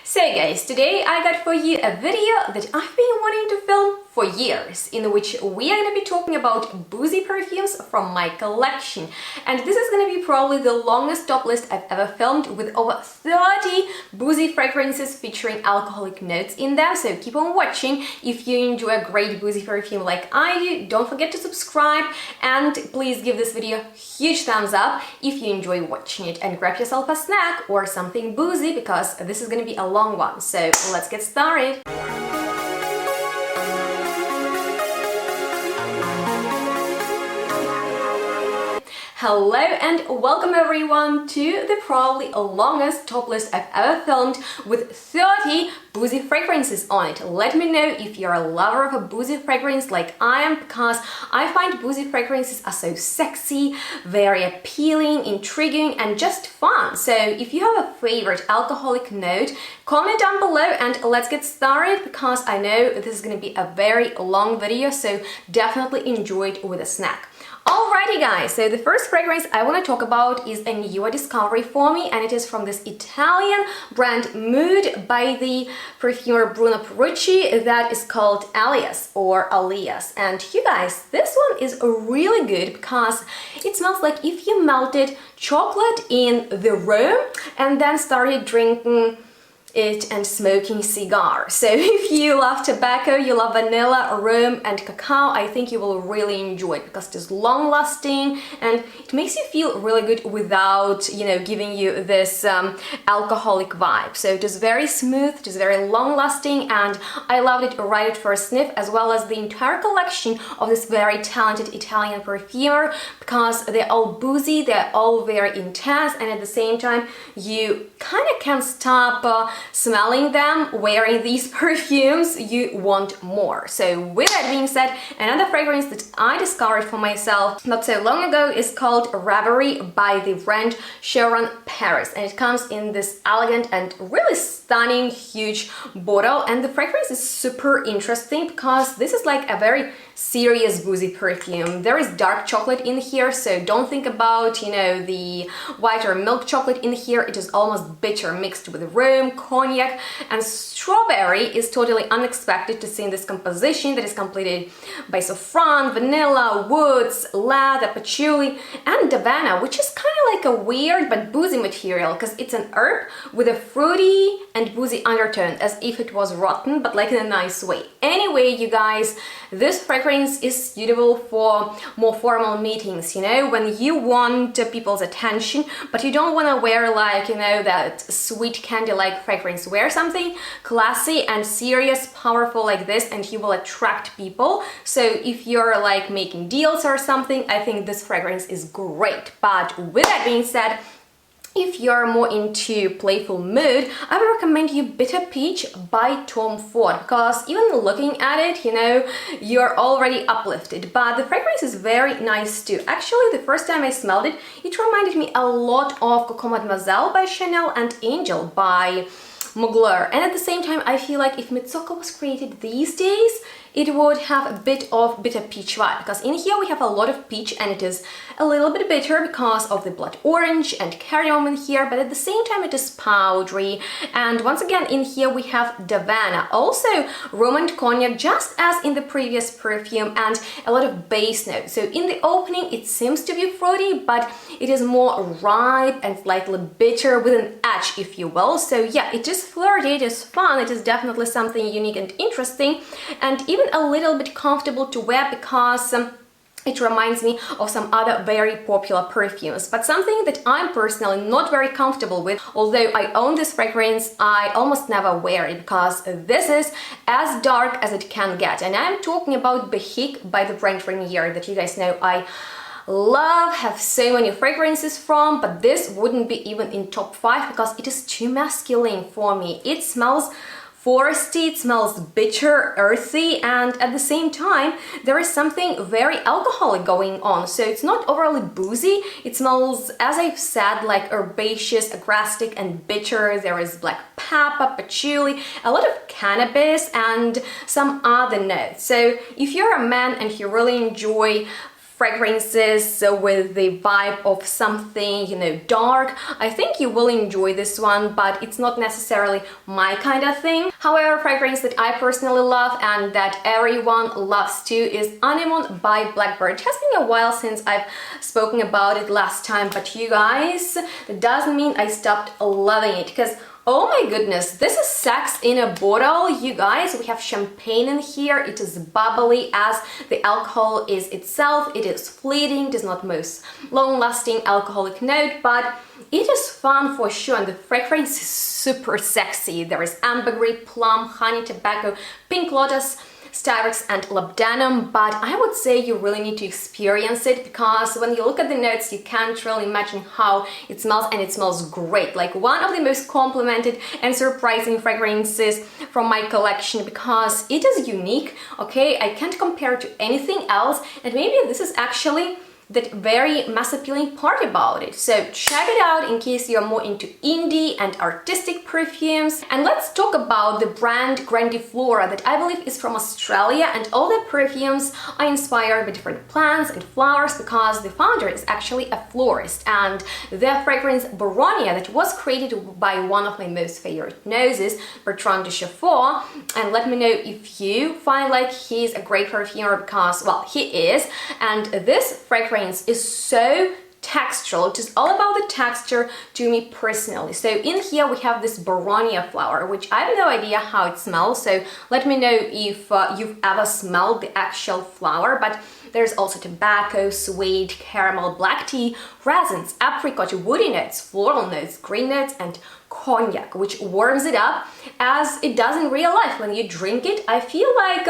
So guys, today I got for you a video that I've been wanting to film for years, in which we are going to be talking about boozy perfumes from my collection. And this is going to be probably the longest top list I've ever filmed, with over 30 boozy fragrances featuring alcoholic notes in them. So keep on watching. If you enjoy a great boozy perfume like I do, don't forget to subscribe, and please give this video a huge thumbs up if you enjoy watching it, and grab yourself a snack or something boozy, because this is going to be a long one. So let's get started. Hello and welcome everyone to the probably longest top list I've ever filmed, with 30 boozy fragrances on it. Let me know if you're a lover of a boozy fragrance like I am, because I find boozy fragrances are so sexy, very appealing, intriguing, and just fun. So if you have a favorite alcoholic note, comment down below and let's get started, because I know this is going to be a very long video, so definitely enjoy it with a snack. Alrighty guys, so the first fragrance I want to talk about is a newer discovery for me, and it is from this Italian brand Mood by the perfumer Bruno Purucci, that is called Alias or Alias. And you guys, this one is really good because it smells like if you melted chocolate in the room and then started drinking it and smoking cigar. So if you love tobacco, you love vanilla, rum and cacao, I think you will really enjoy it, because it is long lasting and it makes you feel really good without, you know, giving you this alcoholic vibe. So it is very smooth, it is very long lasting, and I loved it right at first sniff, as well as the entire collection of this very talented Italian perfumer, because they're all boozy, they're all very intense, and at the same time you kind of can't stop smelling them. Wearing these perfumes, you want more. So with that being said, another fragrance that I discovered for myself not so long ago is called Reverie by the brand Sharon Paris, and it comes in this elegant and really stunning huge bottle. And the fragrance is super interesting because this is like a very serious boozy perfume. There is dark chocolate in here, so don't think about, you know, the white or milk chocolate in here. It is almost bitter, mixed with rum, cognac, and strawberry is totally unexpected to see in this composition that is completed by saffron, vanilla, woods, leather, patchouli, and davana, which is kind of like a weird but boozy material, because it's an herb with a fruity and boozy undertone, as if it was rotten, but like in a nice way. Anyway, you guys, this fragrance is suitable for more formal meetings, you know, when you want people's attention, but you don't want to wear, like, you know, that sweet candy-like fragrance. Wear something classy and serious, powerful like this, and you will attract people. So if you're like making deals or something, I think this fragrance is great. But with that being said, if you're more into playful mood, I would recommend you Bitter Peach by Tom Ford, because even looking at it, you know, you're already uplifted. But the fragrance is very nice too. Actually, the first time I smelled it, it reminded me a lot of Coco Mademoiselle by Chanel and Angel by Mugler. And at the same time, I feel like if Mitsoko was created these days, it would have a bit of bitter peach vibe, because in here we have a lot of peach and it is a little bit bitter because of the blood orange and cardamom in here, but at the same time it is powdery. And once again in here we have davana, also rum and cognac, just as in the previous perfume, and a lot of base notes. So in the opening it seems to be fruity, but it is more ripe and slightly bitter with an edge, if you will. So yeah, it is flirty, it is fun, it is definitely something unique and interesting, and even a little bit comfortable to wear, because it reminds me of some other very popular perfumes. But something that I'm personally not very comfortable with, although I own this fragrance, I almost never wear it, because this is as dark as it can get. And I'm talking about Behic by the brand Rainier, that you guys know I love, have so many fragrances from, but this wouldn't be even in top 5 because it is too masculine for me. It smells foresty, it smells bitter, earthy, and at the same time there is something very alcoholic going on. So it's not overly boozy, it smells, as I've said, like herbaceous, aggressive and bitter. There is black pepper, patchouli, a lot of cannabis and some other notes. So if you're a man and you really enjoy fragrances with the vibe of something, you know, dark, I think you will enjoy this one, but it's not necessarily my kind of thing. However, fragrance that I personally love and that everyone loves too is Anemone by Blackbird. It has been a while since I've spoken about it last time, but you guys, that doesn't mean I stopped loving it, because oh my goodness, this is sex in a bottle, you guys. We have champagne in here. It is bubbly as the alcohol is itself. It is fleeting, it is not most long-lasting alcoholic note, but it is fun for sure, and the fragrance is super sexy. There is ambergris, plum, honey, tobacco, pink lotus, styrex and labdanum, but I would say you really need to experience it, because when you look at the notes you can't really imagine how it smells, and it smells great. Like one of the most complimented and surprising fragrances from my collection, because it is unique, okay? I can't compare it to anything else, and maybe this is actually that very mass appealing part about it. So check it out in case you're more into indie and artistic perfumes. And let's talk about the brand Grandiflora that I believe is from Australia, and all the perfumes are inspired by different plants and flowers, because the founder is actually a florist, and their fragrance Boronia that was created by one of my most favorite noses, Bertrand de Chaffour. And let me know if you find like he's a great perfumer, because well, he is. And this fragrance is so textural. It is all about the texture to me personally. So in here we have this Boronia flower, which I have no idea how it smells, so let me know if you've ever smelled the actual flower. But there's also tobacco, sweet, caramel, black tea, resins, apricot, woody notes, floral notes, green notes, and cognac, which warms it up as it does in real life. When you drink it, I feel like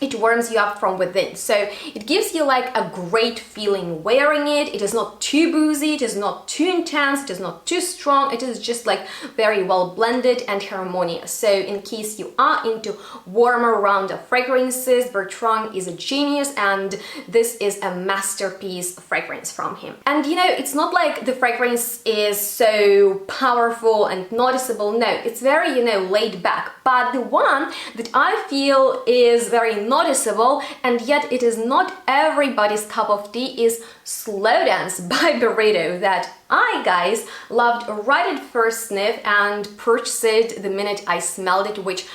it warms you up from within. So it gives you like a great feeling wearing it. It is not too boozy, it is not too intense, it is not too strong. It is just like very well blended and harmonious. So in case you are into warmer round of fragrances, Bertrand is a genius, and this is a masterpiece fragrance from him. And you know, it's not like the fragrance is so powerful and noticeable. No, it's very, you know, laid back. But the one that I feel is very noticeable, and yet it is not everybody's cup of tea, is Slow Dance by BYREDO, that I, guys, loved right at first sniff and purchased it the minute I smelled it, which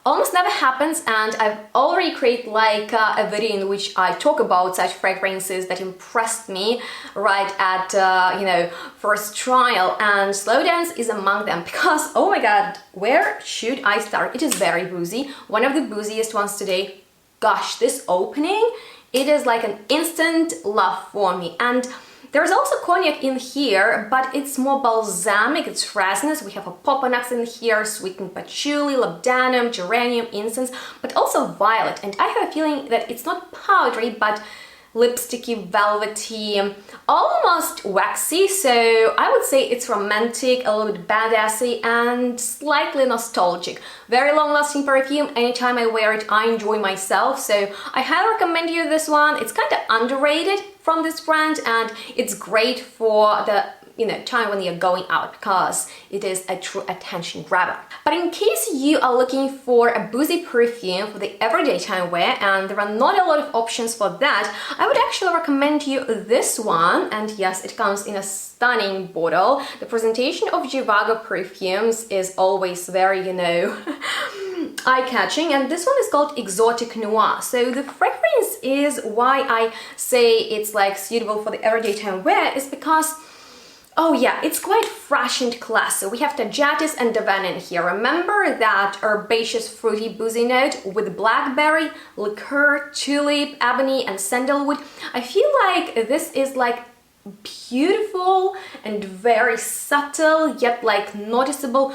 almost never happens, and I've already created like a video in which I talk about such fragrances that impressed me right at you know, first trial, and Slow Dance is among them, because oh my god, where should I start? It is very boozy, one of the booziest ones today. Gosh, this opening, it is like an instant love for me. And there's also cognac in here, but it's more balsamic, it's resinous. We have a popanax in here, sweetened patchouli, labdanum, geranium, incense, but also violet. And I have a feeling that it's not powdery, but lipsticky, velvety, almost waxy. So I would say it's romantic, a little bit badassy, and slightly nostalgic. Very long-lasting perfume. Anytime I wear it, I enjoy myself. So I highly recommend you this one. It's kind of underrated from this brand, and it's great for the time when you're going out, because it is a true attention grabber. But in case you are looking for a boozy perfume for the everyday time wear, and there are not a lot of options for that, I would actually recommend you this one. And yes, it comes in a stunning bottle. The presentation of Zhivago perfumes is always very, eye-catching, and this one is called Exotic Noir. So the fragrance is why I say it's like suitable for the everyday time wear, is because oh yeah, it's quite fresh and classy. We have Tagetes and Davana in here. Remember that herbaceous fruity boozy note with blackberry, liqueur, tulip, ebony and sandalwood? I feel like this is like beautiful and very subtle, yet like noticeable,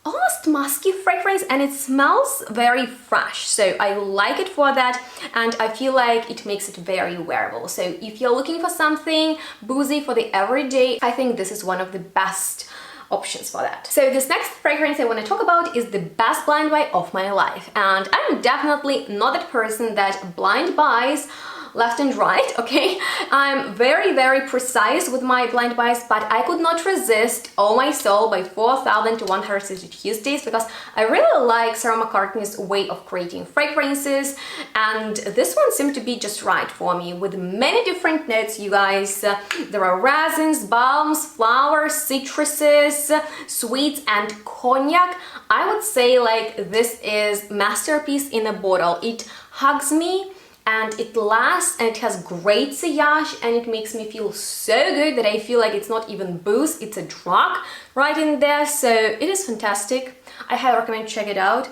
almost musky fragrance, and it smells very fresh. So I like it for that, and I feel like it makes it very wearable. So if you're looking for something boozy for the everyday, I think this is one of the best options for that. So this next fragrance I want to talk about is the best blind buy of my life, and I'm definitely not that person that blind buys left and right, okay? I'm very precise with my blind buys, but I could not resist Oh My Soul by 4160 Tuesdays because I really like Sarah McCartney's way of creating fragrances, and this one seemed to be just right for me with many different notes, you guys. There are resins, balms, flowers, citruses, sweets, and cognac. I would say like this is masterpiece in a bottle. It hugs me and it lasts and it has great sillage and it makes me feel so good that I feel like it's not even booze, it's a drug right in there. So it is fantastic. I highly recommend check it out.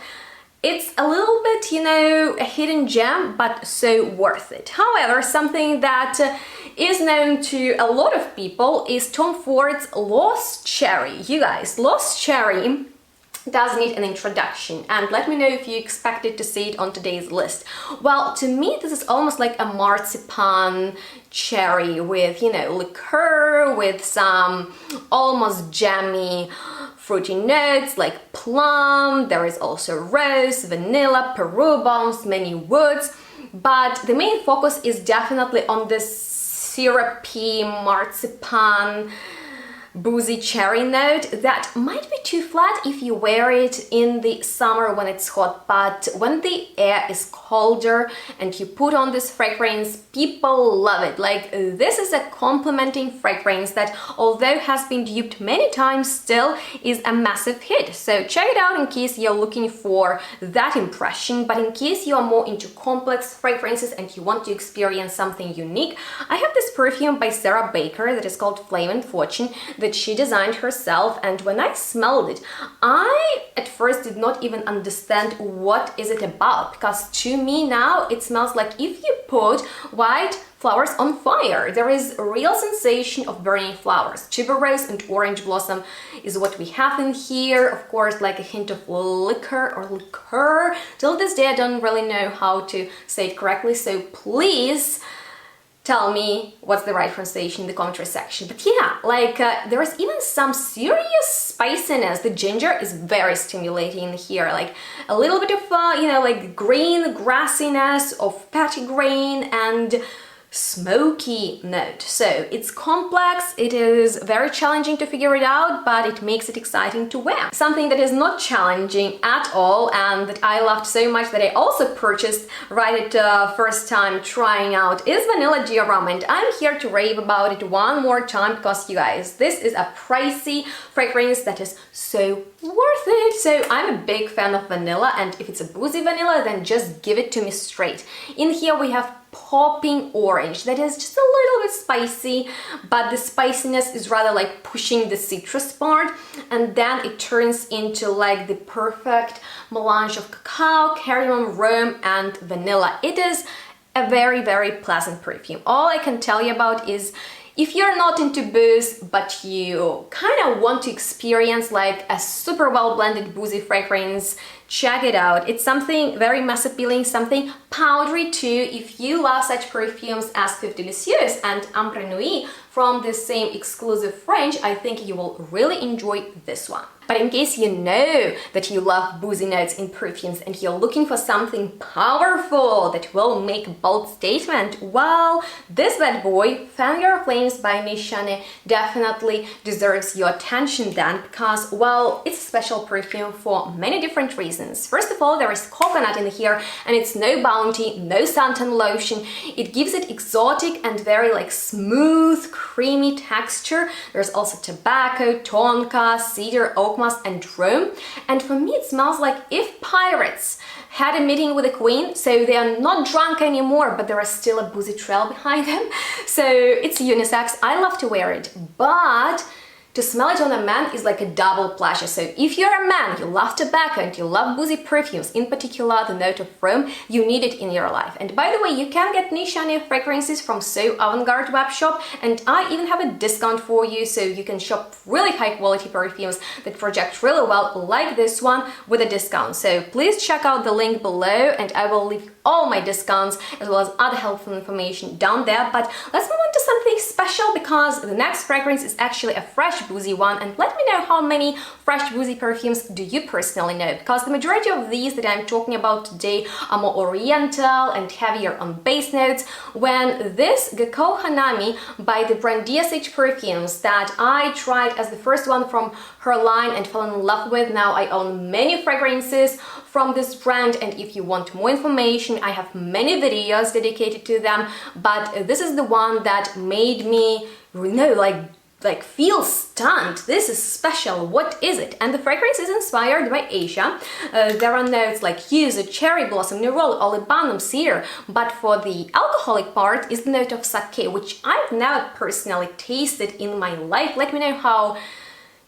It's a little bit, you know, a hidden gem, but so worth it. However, something that is known to a lot of people is Tom Ford's Lost Cherry. You guys, Lost Cherry does need an introduction, and let me know if you expected to see it on today's list. Well, to me this is almost like a marzipan cherry with, you know, liqueur, with some almost jammy fruity notes like plum. There is also rose, vanilla, Peru bombs, many woods, but the main focus is definitely on this syrupy marzipan boozy cherry note that might be too flat if you wear it in the summer when it's hot, but when the air is colder and you put on this fragrance, people love it. Like, this is a complimenting fragrance that, although has been duped many times, still is a massive hit. So check it out in case you're looking for that impression, but in case you are more into complex fragrances and you want to experience something unique, I have this perfume by Sarah Baker that is called Flame and Fortune that she designed herself, and when I smelled it, I at first did not even understand what is it about, because to me now it smells like if you put white flowers on fire. There is a real sensation of burning flowers. Tuberose and orange blossom is what we have in here. Of course, like a hint of liqueur. Till this day I don't really know how to say it correctly, so please tell me what's the right pronunciation in the commentary section. But yeah, like there is even some serious spiciness. The ginger is very stimulating here, like a little bit of you know, like green grassiness of petitgrain and smoky note. So it's complex, it is very challenging to figure it out, but it makes it exciting to wear. Something that is not challenging at all and that I loved so much that I also purchased right at first time trying out is Vanilla GOURMAND. I'm here to rave about it one more time because, you guys, this is a pricey fragrance that is so worth it. So I'm a big fan of vanilla, and if it's a boozy vanilla, then just give it to me straight. In here we have popping orange that is just a little bit spicy, but the spiciness is rather like pushing the citrus part, and then it turns into like the perfect melange of cacao, cardamom, rose, and vanilla. It is a very pleasant perfume. All I can tell you about is, if you're not into booze, but you kind of want to experience like a super well blended boozy fragrance, check it out. It's something very mass appealing, something powdery too. If you love such perfumes as DELICIOUS and Ambre Nuit from the same exclusive range, I think you will really enjoy this one. But in case you know that you love boozy notes in perfumes and you're looking for something powerful that will make a bold statement, well, this bad boy, Fan Your Flames by Micallef, definitely deserves your attention then, because, well, it's a special perfume for many different reasons. First of all, there is coconut in here, and it's no Bounty, no suntan lotion. It gives it exotic and very like smooth, creamy texture. There's also tobacco, tonka, cedar, oak moss, and rome. And for me, it smells like if pirates had a meeting with a queen, so they are not drunk anymore, but there is still a boozy trail behind them. So it's unisex. I love to wear it, but to smell it on a man is like a double pleasure. So if you're a man, you love tobacco and you love boozy perfumes, in particular the note of rome, you need it in your life. And by the way, you can get Micallef fragrances from So Avant-Garde web shop, and I even have a discount for you, so you can shop really high quality perfumes that project really well, like this one, with a discount. So please check out the link below, and I will leave all my discounts as well as other helpful information down there. But let's move on to something special, because the next fragrance is actually a fresh boozy one, and let me know how many fresh boozy perfumes do you personally know, because the majority of these that I'm talking about today are more oriental and heavier on base notes, when this Gekko Hanami by the brand DSH Perfumes that I tried as the first one from her line and fell in love with. Now I own many fragrances from this brand, and if you want more information, I have many videos dedicated to them, but this is the one that made me, like feel stunned. This is special. What is it? And the fragrance is inspired by Asia. There are notes like yuzu, cherry blossom, neroli, olibanum, cedar, but for the alcoholic part is the note of sake, which I've never personally tasted in my life. Let me know how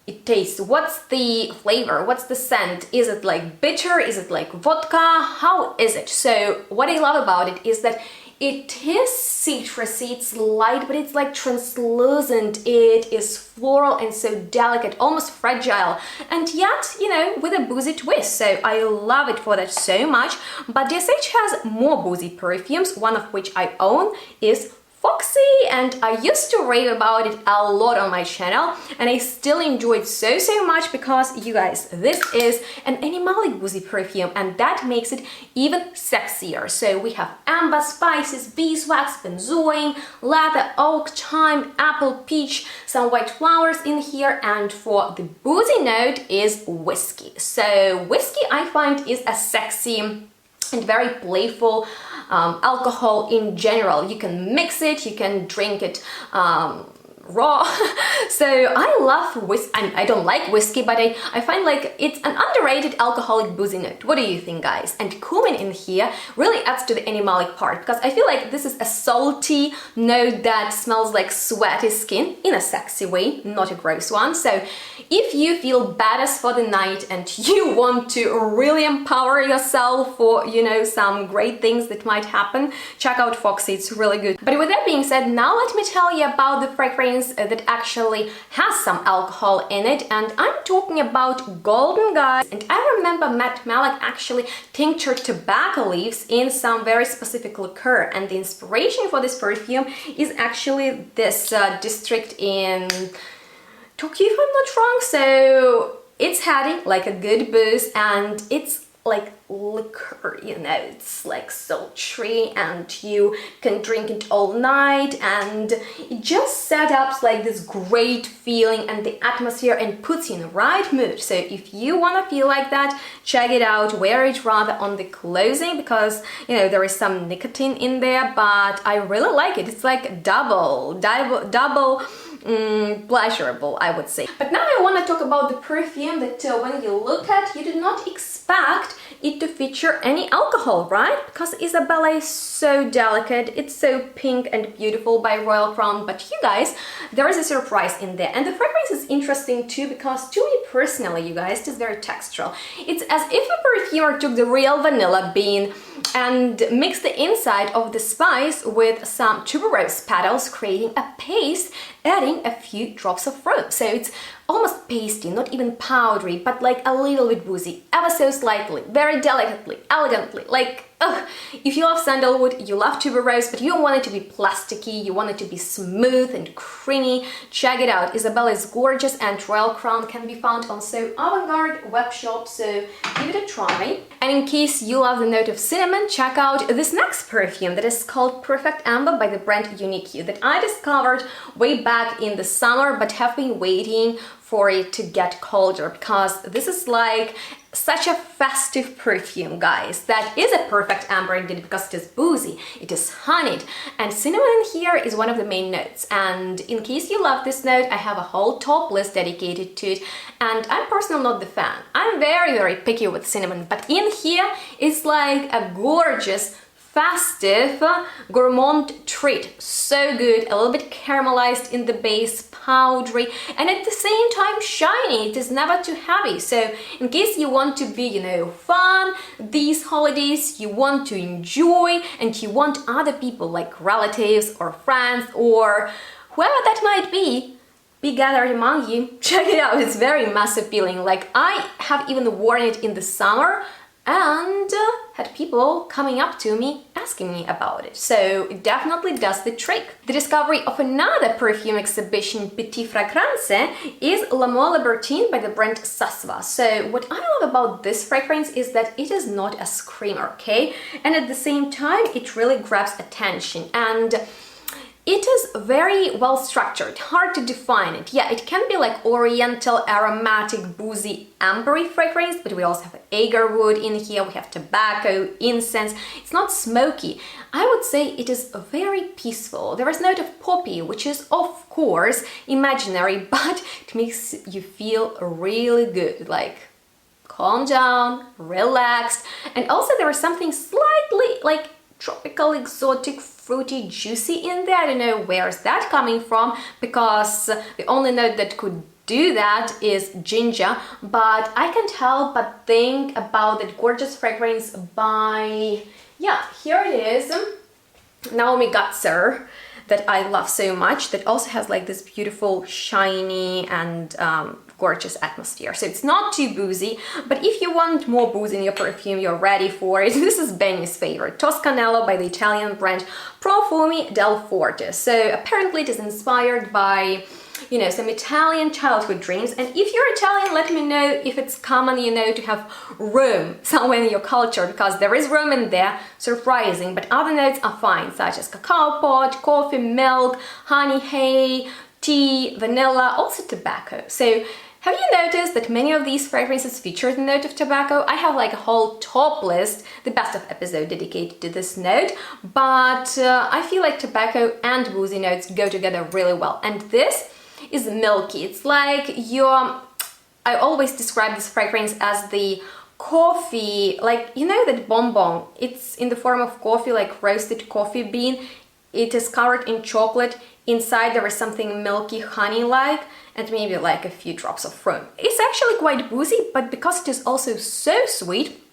it tastes. What's the flavor? What's the scent? Is it like bitter? Is it like vodka? How is it? So what I love about it is that it is citrusy, it's light, but it's like translucent. It is floral and so delicate, almost fragile, and yet, you know, with a boozy twist. So I love it for that so much. But DSH has more boozy perfumes, one of which I own is Foxy, and I used to rave about it a lot on my channel, and I still enjoy it so much because, you guys, this is an animalic boozy perfume, and that makes it even sexier. So we have amber, spices, beeswax, benzoin, leather, oak, thyme, apple, peach, some white flowers in here, and for the boozy note is whiskey. So whiskey, I find, is a sexy and very playful alcohol in general. You can mix it, you can drink it raw. So I love whiskey. I don't like whiskey, but I find like it's an underrated alcoholic boozy note. What do you think, guys? And cumin in here really adds to the animalic part, because I feel like this is a salty note that smells like sweaty skin in a sexy way, not a gross one. So if you feel badass for the night and you want to really empower yourself for, you know, some great things that might happen, check out Foxy. It's really good. But with that being said, now let me tell you about the fragrance that actually has some alcohol in it, and I'm talking about Golden, guys. And I remember Matt Malek actually tinctured tobacco leaves in some very specific liqueur, and the inspiration for this perfume is actually this district in Tokyo, if I'm not wrong. So it's heady, like a good booze, and it's like liquor, you know, it's like sultry, and you can drink it all night, and it just sets up like this great feeling and the atmosphere and puts you in the right mood. So if you want to feel like that, check it out. Wear it rather on the closing, because, you know, there is some nicotine in there, but I really like it. It's like double pleasurable, I would say. But now I want to talk about the perfume that when you look at, you do not expect it to feature any alcohol, right? Because Isabella is so delicate, it's so pink and beautiful by Royal Crown, but you guys, there is a surprise in there. And the fragrance is interesting too, because to me personally, you guys, it is very textural. It's as if a perfumer took the real vanilla bean and mixed the inside of the spice with some tuberose petals, creating a paste, adding a few drops of fruit. So it's almost pasty, not even powdery, but like a little bit boozy, ever so slightly, very delicately, elegantly. Like, ugh, if you love sandalwood, you love tuberose, but you don't want it to be plasticky, you want it to be smooth and creamy, check it out. Isabella is gorgeous, and Royal Crown can be found on So Avant-Garde web shop, so give it a try. And in case you love the note of cinnamon, check out this next perfume that is called Perfect Amber by the brand Unique You, that I discovered way back in the summer, but have been waiting for it to get colder, because this is like such a festive perfume, guys. That is a perfect amber indeed, because it is boozy, it is honeyed, and cinnamon in here is one of the main notes. And in case you love this note, I have a whole top list dedicated to it, and I'm personally not the fan. I'm very picky with cinnamon, but in here it's like a gorgeous festive gourmand treat. So good, a little bit caramelized in the base, powdery, and at the same time shiny. It is never too heavy. So in case you want to be, you know, fun these holidays, you want to enjoy, and you want other people like relatives or friends or whoever that might be gathered among you, check it out. It's very mass appealing. Like, I have even worn it in the summer, and had people coming up to me asking me about it, so it definitely does the trick. The discovery of another perfume exhibition, Petit Fragrance, is L'Amour Libertine by the brand Sasva. So what I love about this fragrance is that it is not a screamer, okay? And at the same time, it really grabs attention, and it is very well structured, hard to define it. Yeah, it can be like oriental, aromatic, boozy, ambery fragrance, but we also have agarwood in here, we have tobacco, incense. It's not smoky. I would say it is very peaceful. There is a note of poppy, which is of course imaginary, but it makes you feel really good, like calm down, relaxed. And also there is something slightly like tropical, exotic, fruity, juicy in there. I don't know where's that coming from, because the only note that could do that is ginger, but I can't help but think about that gorgeous fragrance by, yeah, here it is, Naomi Gatzer, that I love so much, that also has like this beautiful, shiny and gorgeous atmosphere. So it's not too boozy, but if you want more booze in your perfume, you're ready for it. This is Benny's favorite, Toscanello by the Italian brand Profume del Forte. So apparently it is inspired by, you know, some Italian childhood dreams. And if you're Italian, let me know if it's common, you know, to have rum somewhere in your culture, because there is rum in there, surprising, but other notes are fine, such as cacao pod, coffee, milk, honey, hay, tea, vanilla, also tobacco. So have you noticed that many of these fragrances feature the note of tobacco? I have like a whole top list, the best of episode dedicated to this note, but I feel like tobacco and boozy notes go together really well. And this is milky. It's like I always describe this fragrance as the coffee, like, you know that bonbon, it's in the form of coffee, like roasted coffee bean. It is covered in chocolate. Inside there is something milky, honey-like, and maybe like a few drops of rum. It's actually quite boozy, but because it is also so sweet,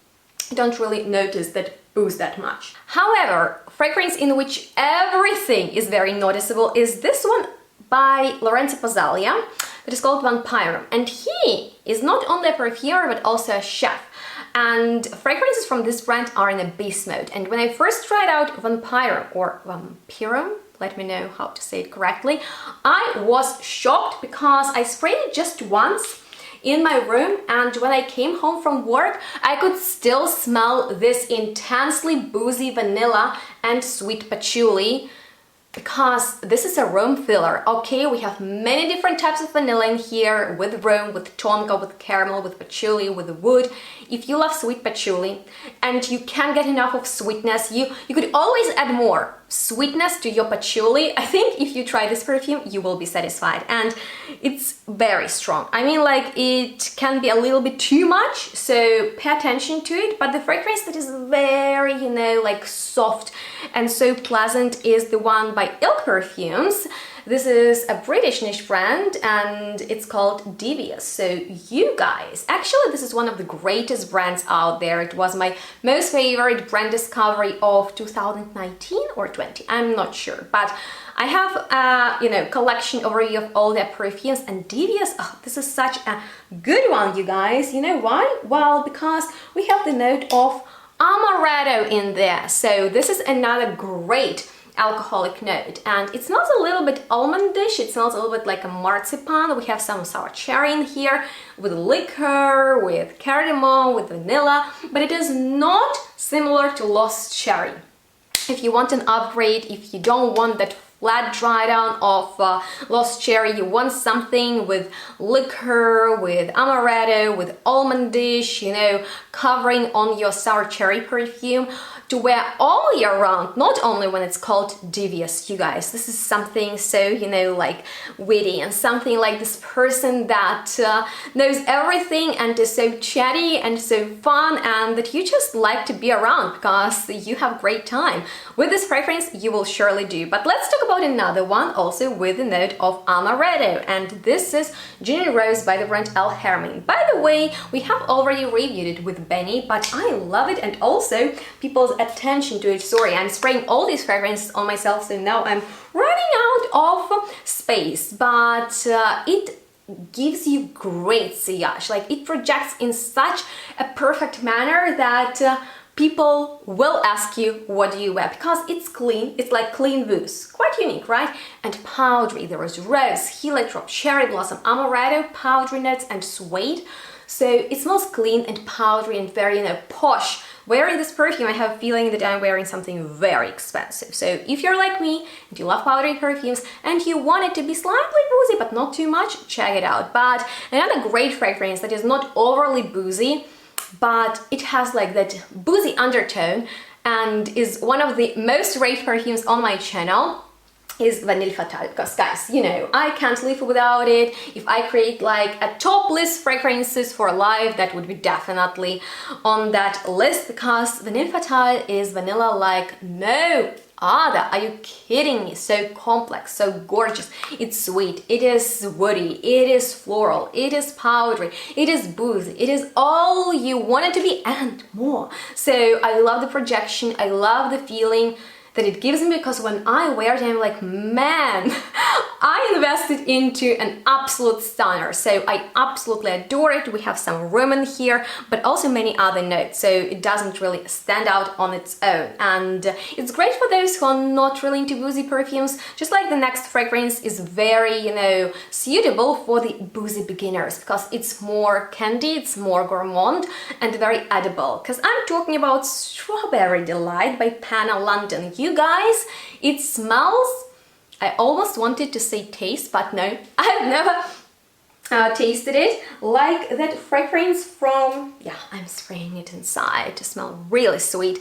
you don't really notice that booze that much. However, fragrance in which everything is very noticeable is this one by Lorenzo Pozzaglia that is called Vampyrum, and he is not only a perfumer but also a chef. And fragrances from this brand are in a beast mode. And when I first tried out Vampyrum or Vampirum, let me know how to say it correctly, I was shocked because I sprayed it just once in my room, and when I came home from work, I could still smell this intensely boozy vanilla and sweet patchouli, because this is a room filler. Okay, we have many different types of vanilla in here, with rum, with tonka, with caramel, with patchouli, with wood. If you love sweet patchouli and you can't get enough of sweetness, you could always add more sweetness to your patchouli. I think if you try this perfume, you will be satisfied, and it's very strong. I mean, like, it can be a little bit too much, so pay attention to it, but the fragrance that is very, you know, like soft and so pleasant is the one by Ilk Perfumes. This is a British niche brand and it's called Devious. So you guys, actually this is one of the greatest brands out there. It was my most favorite brand discovery of 2019 or 20, I'm not sure, but I have a, you know, collection overview of all their perfumes, and Devious, oh, this is such a good one, you guys. You know why? Well, because we have the note of amaretto in there. So this is another great alcoholic note, and it smells a little bit almondish. It smells a little bit like a marzipan. We have some sour cherry in here with liquor, with cardamom, with vanilla, but it is not similar to Lost Cherry. If you want an upgrade, if you don't want that flat dry down of Lost Cherry, you want something with liquor, with amaretto, with almondish, you know, covering on your sour cherry perfume to wear all year round, not only when it's called Devious, you guys. This is something so, you know, like witty, and something like this person that knows everything and is so chatty and so fun, and that you just like to be around because you have great time. With this fragrance, you will surely do. But let's talk about another one, also with the note of amaretto, and this is Ginny Rose by the brand El Hermin. By the way, we have already reviewed it with Benny, but I love it, and also people's attention to it. Sorry, I'm spraying all these fragrances on myself, so now I'm running out of space, but it gives you great sillage. Like, it projects in such a perfect manner that people will ask you what do you wear, because it's clean, it's like clean booze, quite unique, right? And powdery, there is rose, heliotrope, cherry blossom, amaretto, powdery notes and suede. So it smells clean and powdery and very, you know, posh. Wearing this perfume, I have a feeling that I'm wearing something very expensive. So if you're like me and you love powdery perfumes and you want it to be slightly boozy but not too much, check it out. But another great fragrance that is not overly boozy, but it has like that boozy undertone and is one of the most rated perfumes on my channel, is Vanille Fatale, because guys, you know, I can't live without it. If I create like a top list fragrances for life, that would be definitely on that list, because Vanille Fatale is vanilla like no other. Are you kidding me? So complex, so gorgeous. It's sweet, it is woody, it is floral, it is powdery, it is boozy, it is all you want it to be and more. So I love the projection, I love the feeling that it gives me, because when I wear it, I'm like, man, I invested into an absolute stunner. So I absolutely adore it. We have some roman here, but also many other notes, so it doesn't really stand out on its own. And it's great for those who are not really into boozy perfumes, just like the next fragrance is very, you know, suitable for the boozy beginners, because it's more candy, it's more gourmand and very edible, because I'm talking about Strawberry Delight by Panna London. You guys, it smells, I almost wanted to say taste, but no, I've never tasted it, like that fragrance from, yeah, I'm spraying it inside to smell really sweet,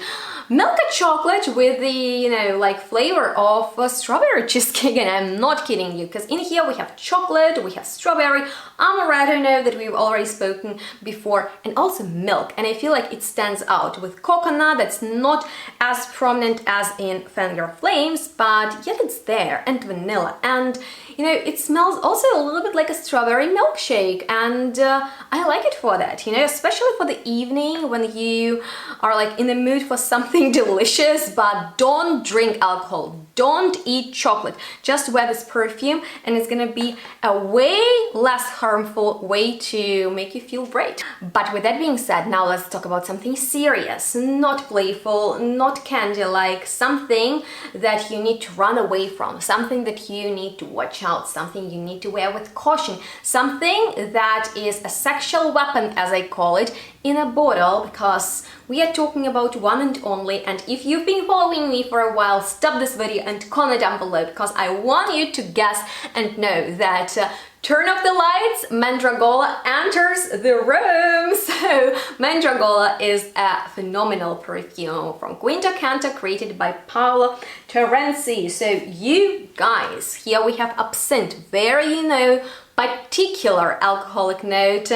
milk chocolate with the, you know, like flavor of strawberry cheesecake. And I'm not kidding you, because in here we have chocolate, we have strawberry, amaretto note that we've already spoken before, and also milk. And I feel like it stands out with coconut, that's not as prominent as in Fan Your Flames, but yet it's there, and vanilla. And you know, it smells also a little bit like a strawberry milkshake, and I like it for that, you know, especially for the evening when you are like in the mood for something delicious, but don't drink alcohol, don't eat chocolate, just wear this perfume and it's gonna be a way less harmful way to make you feel great. But with that being said, now let's talk about something serious, not playful, not candy, like something that you need to run away from, something that you need to watch out, something you need to wear with caution, something that is a sexual weapon, as I call it, in a bottle, because we are talking about one and only. And if you've been following me for a while, stop this video and comment down below, because I want you to guess and know that turn off the lights, Mandragola enters the room. So Mandragola is a phenomenal perfume from Quinto Canto, created by Paolo Terenzi. So you guys, here we have absinthe, very, you know, particular alcoholic note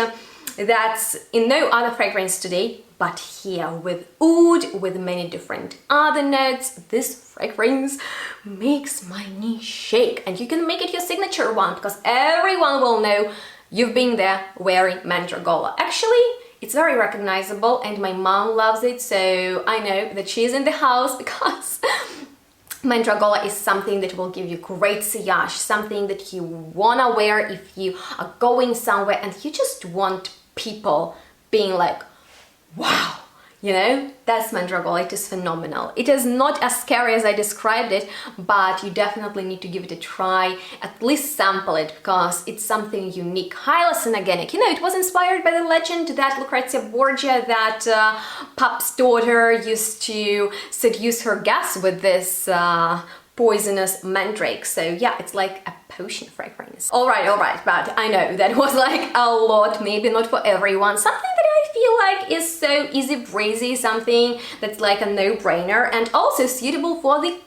that's in no other fragrance today, but here with oud, with many different other notes. This fragrance makes my knee shake, and you can make it your signature one, because everyone will know you've been there wearing Mandragola. Actually, it's very recognizable, and my mom loves it, so I know that she's in the house, because Mandragola is something that will give you great sillage, something that you wanna wear if you are going somewhere and you just want people being like, wow, you know, that's Mandragola. It is phenomenal. It is not as scary as I described it, but you definitely need to give it a try, at least sample it, because it's something unique, highly synergenic. You know, it was inspired by the legend that Lucrezia Borgia, that Pop's daughter, used to seduce her guests with this poisonous mandrake. So yeah, it's like a potion fragrance. All right, but I know that was like a lot, maybe not for everyone. Something that I feel like is so easy breezy, something that's like a no-brainer, and also suitable for the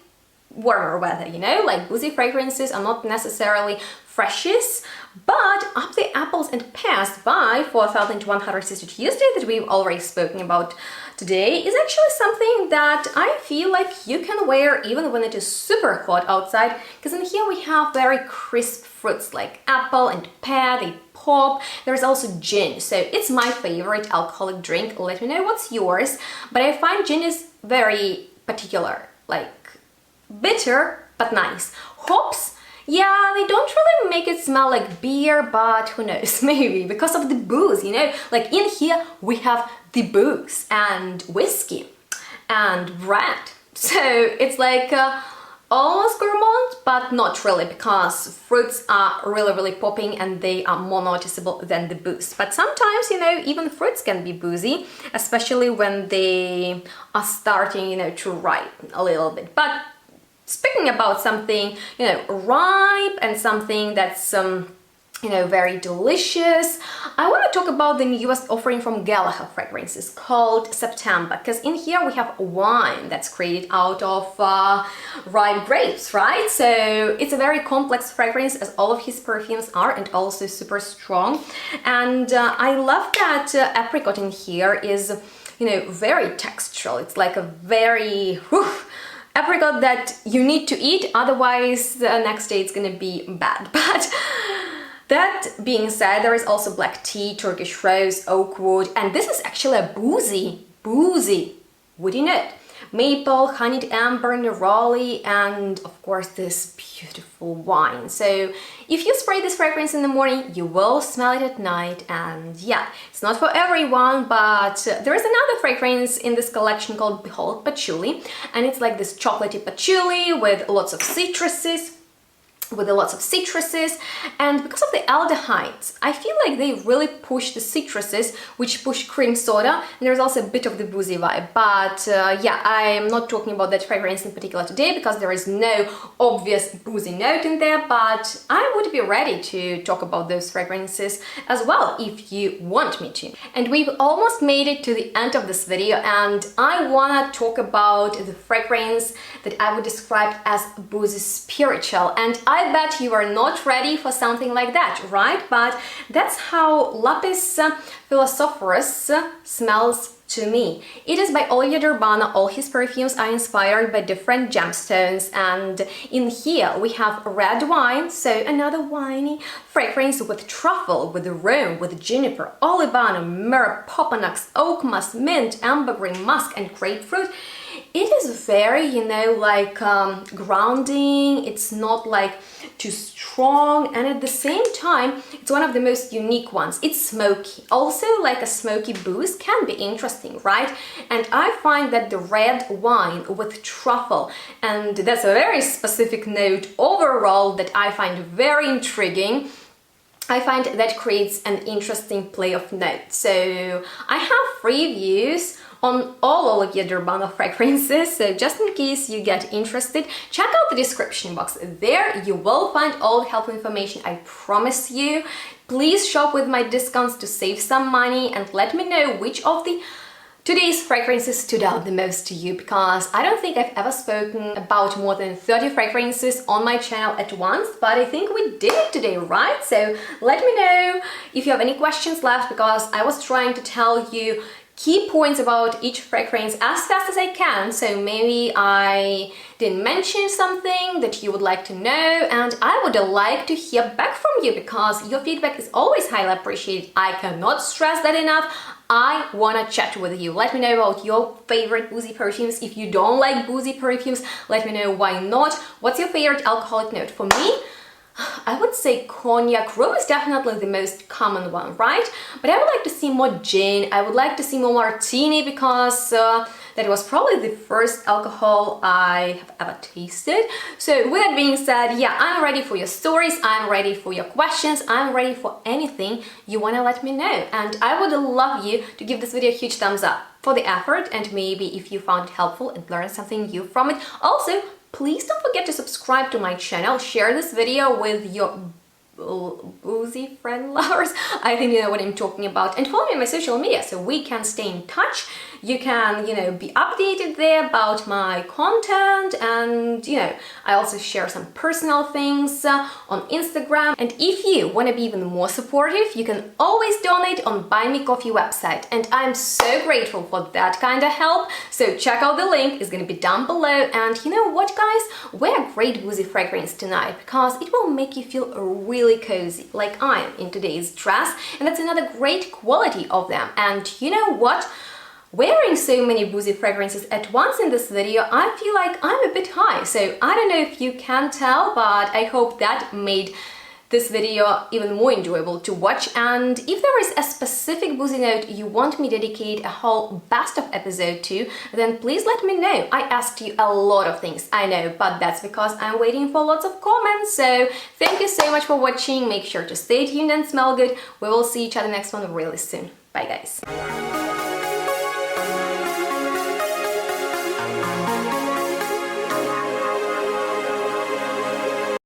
warmer weather, you know, like boozy fragrances are not necessarily freshest, but Up the Apples and Pears by 4160 Tuesday, that we've already spoken about today, is actually something that I feel like you can wear even when it is super hot outside, because in here we have very crisp fruits like apple and pear, they pop. There's also gin, so it's my favorite alcoholic drink. Let me know what's yours, but I find gin is very particular, like bitter but nice. Hops, yeah, they don't really make it smell like beer, but who knows, maybe because of the booze, you know, like in here we have the booze and whiskey. and bread. So it's like almost gourmand, but not really, because fruits are really popping and they are more noticeable than the booze. But sometimes, you know, even fruits can be boozy, especially when they are starting, you know, to ripen a little bit. But speaking about something, you know, ripe and something that's you know, very delicious, I want to talk about the newest offering from Micallef fragrances called September, because in here we have wine that's created out of ripe grapes, right? So it's a very complex fragrance, as all of his perfumes are, and also super strong. And I love that apricot in here is, you know, very textural. It's like a very apricot that you need to eat, otherwise the next day it's gonna be bad. But that being said, there is also black tea, Turkish rose, oak wood, and this is actually a boozy, woody note. Maple, honeyed amber, neroli, and of course this beautiful wine. So if you spray this fragrance in the morning, you will smell it at night. And yeah, it's not for everyone, but there is another fragrance in this collection called Behold Patchouli, and it's like this chocolatey patchouli with lots of citruses. And because of the aldehydes, I feel like they really push the citruses, which push cream soda, and there's also a bit of the boozy vibe. But yeah, I'm not talking about that fragrance in particular today, because there is no obvious boozy note in there, but I would be ready to talk about those fragrances as well if you want me to. And we've almost made it to the end of this video, and I wanna talk about the fragrance that I would describe as boozy spiritual. And I bet you are not ready for something like that, right? But that's how Lapis Philosopherus smells to me. It is by Olivier d'Urbano. All his perfumes are inspired by different gemstones, and in here we have red wine, so another winey fragrance with truffle, with rome, with juniper, olivano, myrrh, popanax, oak musk, mint, ambergris, musk, and grapefruit. It is very, you know, like grounding. It's not like too strong, and at the same time it's one of the most unique ones. It's smoky, also like a smoky booze can be interesting, right? And I find that the red wine with truffle, and that's a very specific note overall that I find very intriguing. I find that creates an interesting play of notes. So I have reviews on all Olivier d'Urbano fragrances, so just in case you get interested, check out the description box. There you will find all the helpful information, I promise you. Please shop with my discounts to save some money, and let me know which of the today's fragrances stood out the most to you, because I don't think I've ever spoken about more than 30 fragrances on my channel at once, but I think we did it today, right? So let me know if you have any questions left, because I was trying to tell you key points about each fragrance as fast as I can, so maybe I didn't mention something that you would like to know, and I would like to hear back from you, because your feedback is always highly appreciated. I cannot stress that enough. I wanna chat with you. Let me know about your favorite boozy perfumes. If you don't like boozy perfumes, let me know why not. What's your favorite alcoholic note? For me, I would say cognac. Rum is definitely the most common one, right? But I would like to see more gin. I would like to see more martini, because that was probably the first alcohol I have ever tasted. So with that being said, yeah, I'm ready for your stories, I'm ready for your questions, I'm ready for anything you want to let me know. And I would love you to give this video a huge thumbs up for the effort, and maybe if you found it helpful and learned something new from it. Also, please don't forget to subscribe to my channel, share this video with your boozy friend lovers. I think you know what I'm talking about. And follow me on my social media so we can stay in touch. You can, you know, be updated there about my content, and you know, I also share some personal things on Instagram. And if you want to be even more supportive, you can always donate on Buy Me Coffee website, and I'm so grateful for that kind of help. So check out the link, it's gonna be down below. And you know what, guys, wear a great boozy fragrance tonight, because it will make you feel really cozy, like I am in today's dress, and that's another great quality of them. And you know what? Wearing so many boozy fragrances at once in this video, I feel like I'm a bit high, so I don't know if you can tell, but I hope that made this video even more enjoyable to watch. And if there is a specific boozy note you want me to dedicate a whole best of episode to, then please let me know. I asked you a lot of things, I know, but that's because I'm waiting for lots of comments. So thank you so much for watching. Make sure to stay tuned and smell good. We will see each other next one really soon. Bye guys.